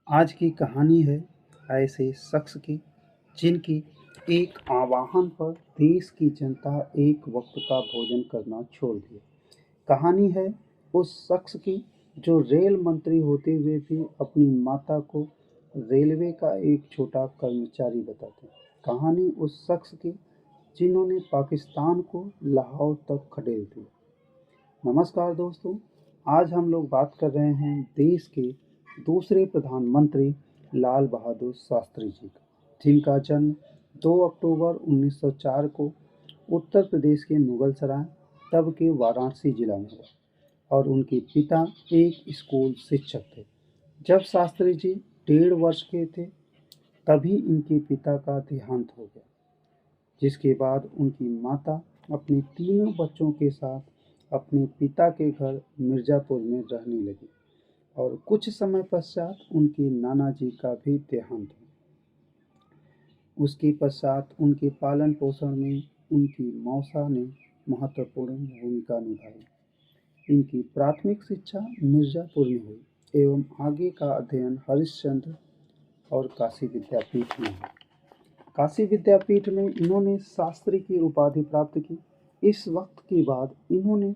आज की कहानी है ऐसे शख्स की जिनकी एक आह्वान पर देश की जनता एक वक्त का भोजन करना छोड़ दिया। कहानी है उस शख्स की जो रेल मंत्री होते हुए भी अपनी माता को रेलवे का एक छोटा कर्मचारी बताते। कहानी उस शख्स की जिन्होंने पाकिस्तान को लाहौर तक खदेड़ दिया। नमस्कार दोस्तों, आज हम लोग बात कर रहे हैं देश के दूसरे प्रधानमंत्री लाल बहादुर शास्त्री जी का, जिनका जन्म 2 अक्टूबर 1904 को उत्तर प्रदेश के मुगल सराय तब के वाराणसी जिला में हुआ और उनके पिता एक स्कूल शिक्षक थे। जब शास्त्री जी 1.5 वर्ष के थे तभी इनके पिता का देहांत हो गया, जिसके बाद उनकी माता अपने तीनों बच्चों के साथ अपने पिता के घर मिर्ज़ापुर में रहने लगी और कुछ समय पश्चात उनके नाना जी का भी देहांत हुआ। उसके पश्चात उनके पालन पोषण में उनकी मौसा ने महत्वपूर्ण भूमिका निभाई। इनकी प्राथमिक शिक्षा मिर्ज़ापुर में हुई एवं आगे का अध्ययन हरिश्चंद्र और काशी विद्यापीठ में हुआ। काशी विद्यापीठ में इन्होंने शास्त्री की उपाधि प्राप्त की। इस वक्त के बाद इन्होंने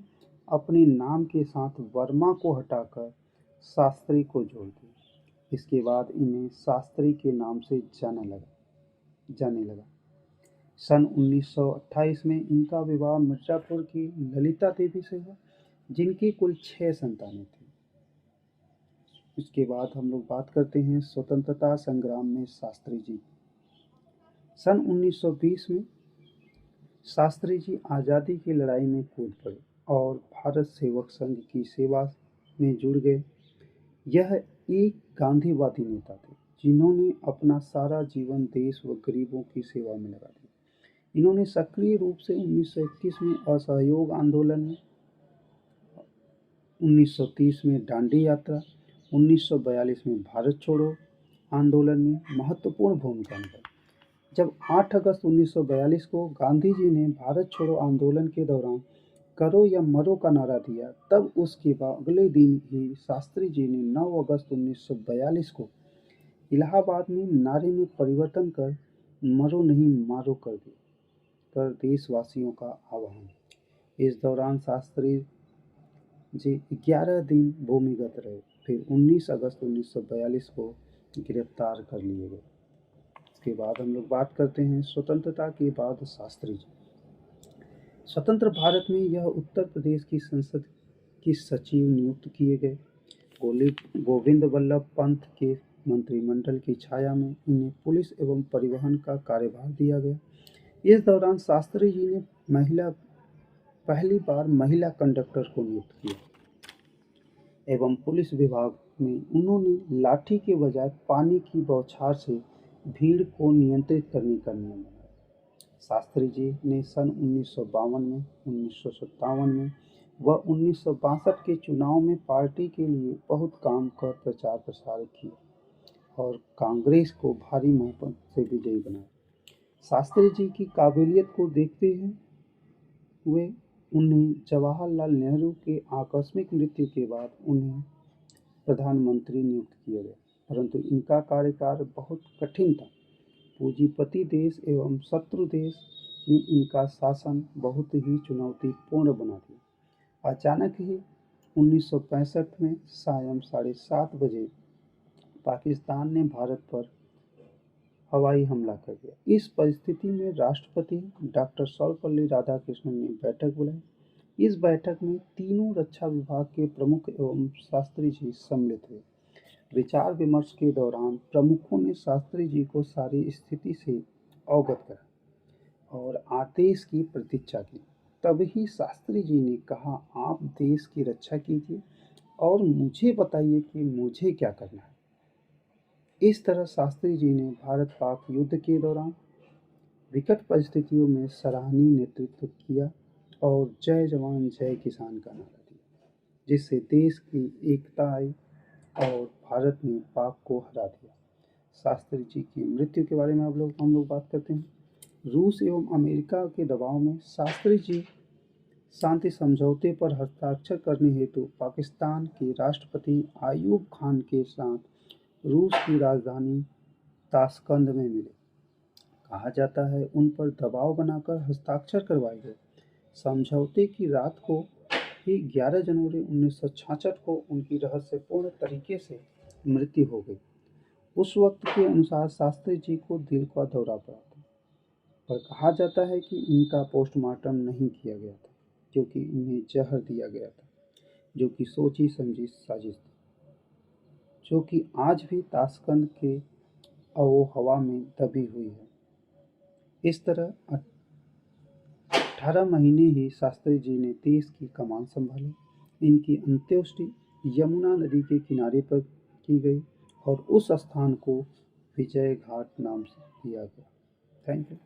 अपने नाम के साथ वर्मा को हटाकर शास्त्री को जोड़ दिया। इसके बाद इन्हें शास्त्री के नाम से जाने लगा। सन 1928 में इनका विवाह मिर्ज़ापुर की ललिता देवी से हुआ, जिनकी कुल 6 संतानें थीं। इसके बाद हम लोग बात करते हैं स्वतंत्रता संग्राम में शास्त्री जी। सन 1920 में शास्त्री जी आज़ादी की लड़ाई में कूद पड़े और भारत सेवक संघ की सेवा में जुड़ गए। यह एक गांधीवादी नेता थे जिन्होंने अपना सारा जीवन देश व गरीबों की सेवा में लगा दिया। इन्होंने सक्रिय रूप से 1921 में असहयोग आंदोलन में, 1930 में दांडी यात्रा, 1942 में भारत छोड़ो आंदोलन में महत्वपूर्ण भूमिका निभाई। जब 8 अगस्त 1942 को गांधी जी ने भारत छोड़ो आंदोलन के दौरान करो या मरो का नारा दिया, तब उसके बाद अगले दिन ही शास्त्री जी ने 9 अगस्त 1942 को इलाहाबाद में नारे में परिवर्तन कर मरो नहीं मारो कर देशवासियों का आह्वान। इस दौरान शास्त्री जी 11 दिन भूमिगत रहे, फिर 19 अगस्त 1942 को गिरफ्तार कर लिए गए। के बाद हम लोग बात करते हैं स्वतंत्रता के बाद शास्त्री जी। स्वतंत्र भारत में यह उत्तर प्रदेश की संसद के सचिव नियुक्त किए गए। गोविंद वल्लभ पंत के मंत्रिमंडल की छाया में इन्हें पुलिस एवं परिवहन का कार्यभार दिया गया। इस दौरान शास्त्री जी ने पहली बार महिला कंडक्टर को नियुक्त किया एवं पुलिस विभाग में उन्होंने लाठी के बजाय पानी की बौछार से भीड़ को नियंत्रित करने का नियम बनाया। शास्त्री जी ने सन 1952 में, 1957 में व 1962 के चुनाव में पार्टी के लिए बहुत काम कर प्रचार प्रसार किया और कांग्रेस को भारी बहुमत से विजयी बनाया। शास्त्री जी की काबिलियत को देखते हुए उन्हें जवाहरलाल नेहरू के आकस्मिक मृत्यु के बाद उन्हें प्रधानमंत्री नियुक्त किया गया, परंतु इनका कार्यकाल बहुत कठिन था। पूंजीपति देश एवं शत्रु देश ने इनका शासन बहुत ही चुनौतीपूर्ण बना दिया। अचानक ही 1965 में सायं 7:30 बजे पाकिस्तान ने भारत पर हवाई हमला कर दिया। इस परिस्थिति में राष्ट्रपति डॉक्टर सर्वपल्ली राधाकृष्णन ने बैठक बुलाई। इस बैठक में तीनों रक्षा विभाग के प्रमुख एवं शास्त्री जी सम्मिलित हुए। विचार विमर्श के दौरान प्रमुखों ने शास्त्री जी को सारी स्थिति से अवगत करा और आदेश की प्रतीक्षा की। तभी शास्त्री जी ने कहा, आप देश की रक्षा कीजिए और मुझे बताइए कि मुझे क्या करना है। इस तरह शास्त्री जी ने भारत पाक युद्ध के दौरान विकट परिस्थितियों में सराहनीय नेतृत्व किया और जय जवान जय किसान का नारा दिया, जिससे देश की एकता आई और भारत ने पाक को हरा दिया। शास्त्री जी की मृत्यु के बारे में हम लोग बात करते हैं। रूस एवं अमेरिका के दबाव में शास्त्री जी शांति समझौते पर हस्ताक्षर करने हेतु पाकिस्तान के राष्ट्रपति अयूब खान के साथ रूस की राजधानी ताशकंद में मिले। कहा जाता है उन पर दबाव बनाकर हस्ताक्षर करवाए गए। समझौते की रात को ही 11 जनवरी 1966 को उनकी रहस्यपूर्ण तरीके से मृत्यु हो गई। उस वक्त के अनुसार शास्त्री जी को दिल का दौरा पड़ा था, पर कहा जाता है कि इनका पोस्टमार्टम नहीं किया गया था क्योंकि इन्हें जहर दिया गया था, जो कि सोची समझी साजिश थी, जो कि आज भी ताशकंद के आबो हवा में दबी हुई है। इस तरह 18 महीने ही शास्त्री जी ने देश की कमान संभाली। इनकी अंत्येष्टि यमुना नदी के किनारे पर की गई और उस स्थान को विजय घाट नाम से दिया गया। Thank you.